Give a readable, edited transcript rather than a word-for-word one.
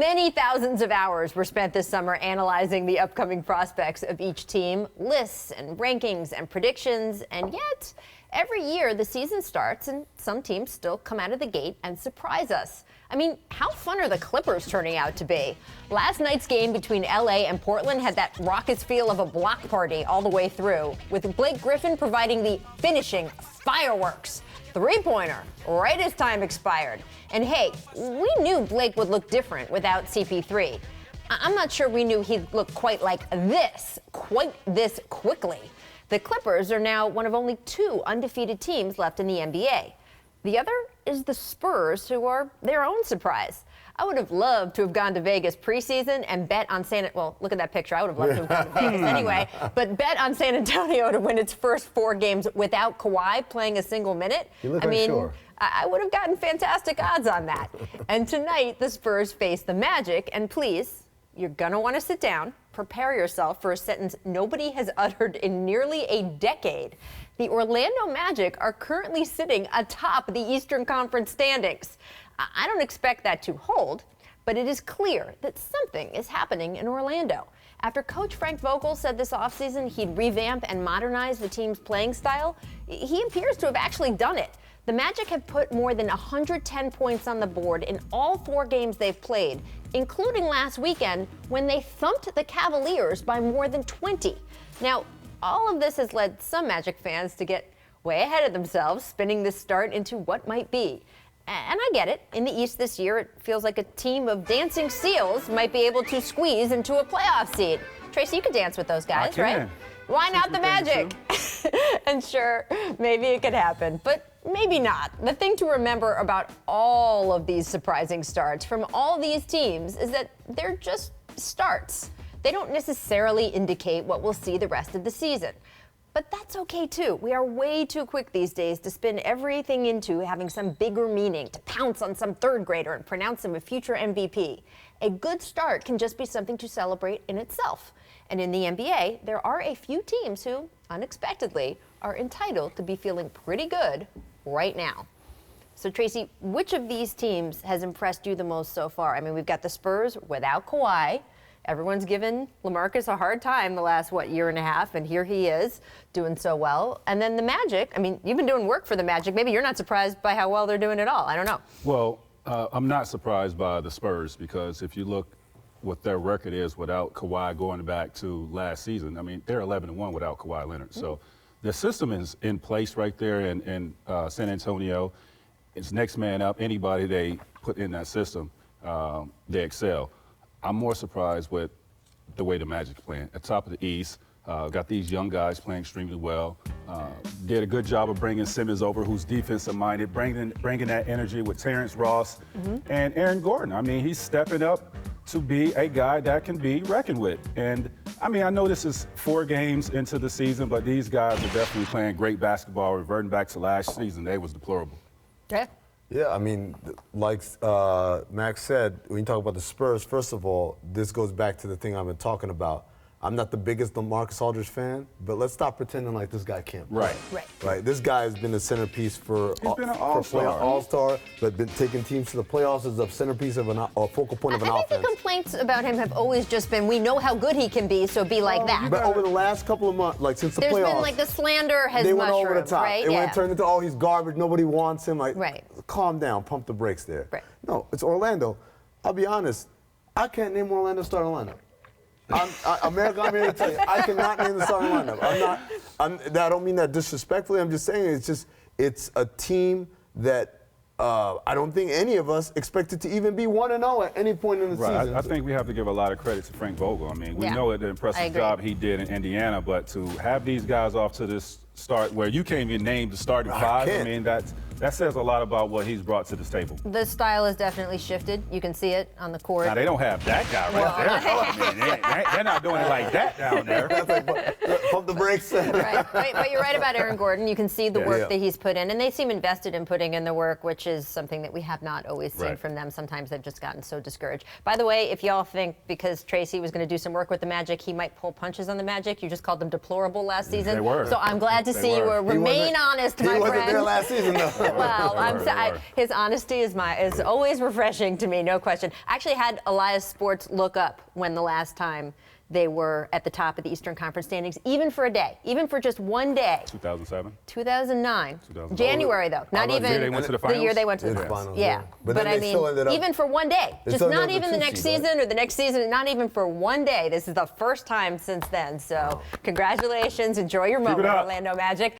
Many thousands of hours were spent this summer analyzing the upcoming prospects of each team, lists and rankings and predictions, and yet every year the season starts and some teams still come out of the gate and surprise us. I mean, how fun are the Clippers turning out to be? Last night's game between LA and Portland had that raucous feel of a block party all the way through, with Blake Griffin providing the finishing fireworks. Three-pointer right as time expired. And hey, we knew Blake would look different without CP3. I'm not sure we knew he'd look quite this quickly. The Clippers are now one of only 2 undefeated teams left in the NBA. The other is the Spurs, who are their own surprise. I would have loved to have gone to Vegas preseason and bet on well, look at that picture. I would have loved to have gone to Vegas anyway, but bet on San Antonio to win its first 4 games without Kawhi playing a single minute. I would have gotten fantastic odds on that. And tonight, the Spurs face the Magic, and please, you're going to want to sit down, prepare yourself for a sentence nobody has uttered in nearly a decade. The Orlando Magic are currently sitting atop the Eastern Conference standings. I don't expect that to hold, but it is clear that something is happening in Orlando. After Coach Frank Vogel said this offseason he'd revamp and modernize the team's playing style, he appears to have actually done it. The Magic have put more than 110 points on the board in all 4 games they've played, including last weekend when they thumped the Cavaliers by more than 20. Now, all of this has led some Magic fans to get way ahead of themselves, spinning this start into what might be. And I get it. In the East this year, it feels like a team of dancing seals might be able to squeeze into a playoff seed. Tracy, you could dance with those guys, right? Why not the Magic? And sure, maybe it could happen, but maybe not. The thing to remember about all of these surprising starts from all these teams is that they're just starts. They don't necessarily indicate what we'll see the rest of the season. But that's okay, too. We are way too quick these days to spin everything into having some bigger meaning, to pounce on some third grader and pronounce him a future MVP. A good start can just be something to celebrate in itself. And in the NBA, there are a few teams who, unexpectedly, are entitled to be feeling pretty good right now. So, Tracy, which of these teams has impressed you the most so far? I mean, we've got the Spurs without Kawhi. Everyone's given LaMarcus a hard time the last, year and a half, and here he is doing so well. And then the Magic, I mean, you've been doing work for the Magic. Maybe you're not surprised by how well they're doing at all. I don't know. Well, I'm not surprised by the Spurs because if you look what their record is without Kawhi going back to last season, I mean, they're 11-1 without Kawhi Leonard. So the system is in place right there in San Antonio. It's next man up. Anybody they put in that system, they excel. I'm more surprised with the way the Magic's playing. At top of the East, got these young guys playing extremely well. Did a good job of bringing Simmons over, who's defensive-minded, bringing that energy with Terrence Ross and Aaron Gordon. I mean, he's stepping up to be a guy that can be reckoned with. And, I mean, I know this is 4 games into the season, but these guys are definitely playing great basketball. Reverting back to last season, they was deplorable. Yeah, I mean, like Max said, when you talk about the Spurs, first of all, this goes back to the thing I've been talking about. I'm not the biggest LaMarcus Aldridge fan, but let's stop pretending like this guy can't play. Right. This guy has been a centerpiece for He's been an all-star, but been taking teams to the playoffs as a centerpiece of a focal point of an offense. I think the complaints about him have always just been, we know how good he can be, so be like that. But over the last couple of months, like since the playoffs, there's been the slander has they mushroomed, went over the top. right? It went turned into, he's garbage, nobody wants him. Right. Calm down, pump the brakes there. Right. No, it's Orlando. I'll be honest, I can't name Orlando's starting lineup. America, I'm here to tell you, I cannot name the starting lineup. I don't mean that disrespectfully. I'm just saying it's a team that I don't think any of us expected to even be 1-0 at any point in the season. I think we have to give a lot of credit to Frank Vogel. I mean, we know the impressive job he did in Indiana, but to have these guys off to this start where you can't even name the starting 5, I mean, that says a lot about what he's brought to this table. The style has definitely shifted. You can see it on the court. Now, they don't have that guy right there. I mean, they're not doing it like that down there. Pump the brakes. Right. But you're right about Aaron Gordon. You can see the work that he's put in, and they seem invested in putting in the work, which is something that we have not always seen from them. Sometimes they've just gotten so discouraged. By the way, if y'all think because Tracy was going to do some work with the Magic, he might pull punches on the Magic, you just called them deplorable last season. They were. So I'm glad to see you remain honest, my friend. He wasn't there last season, though. Well, his honesty is always refreshing to me, no question. I actually had Elias Sports look up when the last time they were at the top of the Eastern Conference standings, even for a day, even for just one day. 2007? 2009. January, though. Not even the year they went to the finals? The year they went to the finals. Yeah. But I mean, even for one day. Just not even the next season or the next season, not even for one day. This is the first time since then. So congratulations. Enjoy your moment, Orlando Magic.